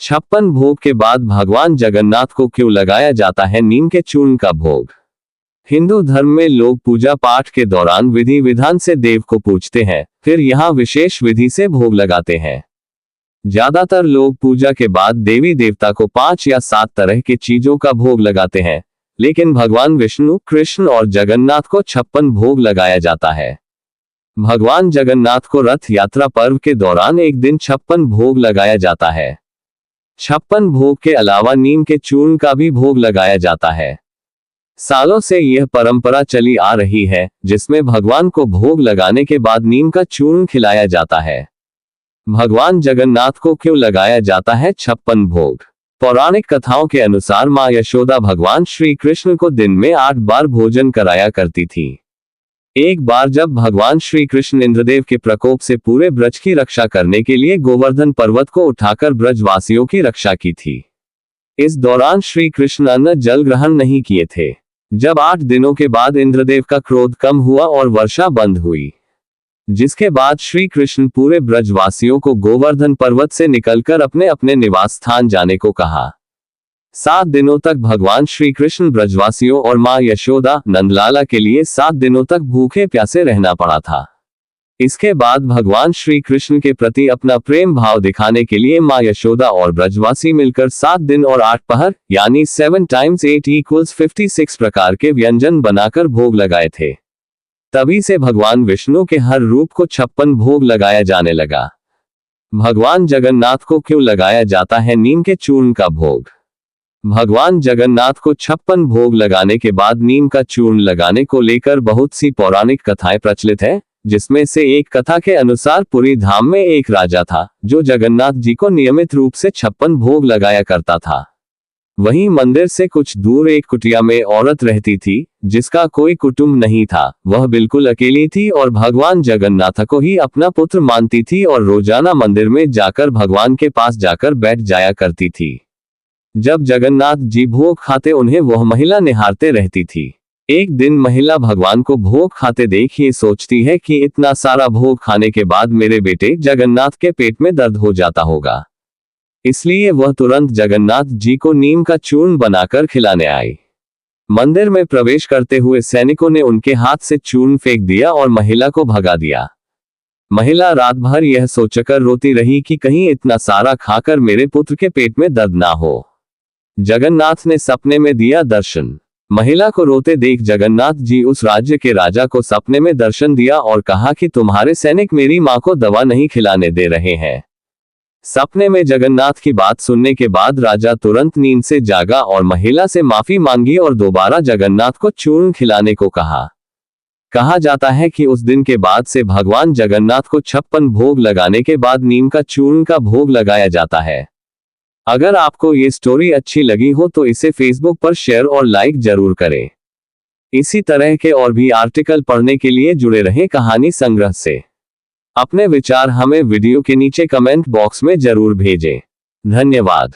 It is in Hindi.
56 भोग के बाद भगवान जगन्नाथ को क्यों लगाया जाता है नीम के चूर्ण का भोग? हिंदू धर्म में लोग पूजा पाठ के दौरान विधि विधान से देव को पूजते हैं, फिर यहाँ विशेष विधि से भोग लगाते हैं। ज्यादातर लोग पूजा के बाद देवी देवता को 5 या 7 तरह की चीजों का भोग लगाते हैं, लेकिन भगवान विष्णु, कृष्ण और जगन्नाथ को 56 भोग लगाया जाता है। भगवान जगन्नाथ को रथ यात्रा पर्व के दौरान एक दिन 56 भोग लगाया जाता है। 56 भोग के अलावा नीम के चूर्ण का भी भोग लगाया जाता है। सालों से यह परंपरा चली आ रही है, जिसमें भगवान को भोग लगाने के बाद नीम का चूर्ण खिलाया जाता है। भगवान जगन्नाथ को क्यों लगाया जाता है 56 भोग? पौराणिक कथाओं के अनुसार मां यशोदा भगवान श्री कृष्ण को दिन में 8 बार भोजन कराया करती थी। एक बार जब भगवान श्री कृष्ण इंद्रदेव के प्रकोप से पूरे ब्रज की रक्षा करने के लिए गोवर्धन पर्वत को उठाकर ब्रजवासियों की रक्षा की थी। इस दौरान श्री कृष्ण अन्न जल ग्रहण नहीं किए थे। जब 8 दिनों के बाद इंद्रदेव का क्रोध कम हुआ और वर्षा बंद हुई, जिसके बाद श्री कृष्ण पूरे ब्रजवासियों को गोवर्धन पर्वत से निकलकर अपने अपने निवास स्थान जाने को कहा। 7 दिनों तक भगवान श्री कृष्ण ब्रजवासियों और मां यशोदा नंदलाला के लिए 7 दिनों तक भूखे प्यासे रहना पड़ा था। इसके बाद भगवान श्री कृष्ण के प्रति अपना प्रेम भाव दिखाने के लिए मां यशोदा और ब्रजवासी मिलकर 7 दिन और 8 पहर यानी 7 × 8 = 56 प्रकार के व्यंजन बनाकर भोग लगाए थे। तभी से भगवान विष्णु के हर रूप को 56 भोग लगाया जाने लगा। भगवान जगन्नाथ को क्यों लगाया जाता है नीम के चूर्ण का भोग? भगवान जगन्नाथ को 56 भोग लगाने के बाद नीम का चूर्ण लगाने को लेकर बहुत सी पौराणिक कथाएं प्रचलित है, जिसमें से एक कथा के अनुसार पुरी धाम में एक राजा था, जो जगन्नाथ जी को नियमित रूप से 56 भोग लगाया करता था। वहीं मंदिर से कुछ दूर एक कुटिया में औरत रहती थी, जिसका कोई कुटुंब नहीं था। वह बिल्कुल अकेली थी और भगवान जगन्नाथ को ही अपना पुत्र मानती थी और रोजाना मंदिर में जाकर भगवान के पास जाकर बैठ जाया करती थी। जब जगन्नाथ जी भोग खाते उन्हें वह महिला निहारते रहती थी। एक दिन महिला भगवान को भोग खाते देख ये सोचती है कि इतना सारा भोग खाने के बाद मेरे बेटे जगन्नाथ के पेट में दर्द हो जाता होगा। इसलिए वह तुरंत जगन्नाथ जी को नीम का चूर्ण बनाकर खिलाने आई। मंदिर में प्रवेश करते हुए सैनिकों ने उनके हाथ से चूर्ण फेंक दिया और महिला को भगा दिया। महिला रात भर यह सोचकर रोती रही कि कहीं इतना सारा खाकर मेरे पुत्र के पेट में दर्द ना हो। जगन्नाथ ने सपने में दिया दर्शन। महिला को रोते देख जगन्नाथ जी उस राज्य के राजा को सपने में दर्शन दिया और कहा कि तुम्हारे सैनिक मेरी मां को दवा नहीं खिलाने दे रहे हैं। सपने में जगन्नाथ की बात सुनने के बाद राजा तुरंत नींद से जागा और महिला से माफी मांगी और दोबारा जगन्नाथ को चूर्ण खिलाने को कहा। कहा जाता है कि उस दिन के बाद से भगवान जगन्नाथ को 56 भोग लगाने के बाद नीम का चूर्ण का भोग लगाया जाता है। अगर आपको ये स्टोरी अच्छी लगी हो तो इसे फेसबुक पर शेयर और लाइक जरूर करें। इसी तरह के और भी आर्टिकल पढ़ने के लिए जुड़े रहें कहानी संग्रह से। अपने विचार हमें वीडियो के नीचे कमेंट बॉक्स में जरूर भेजें। धन्यवाद।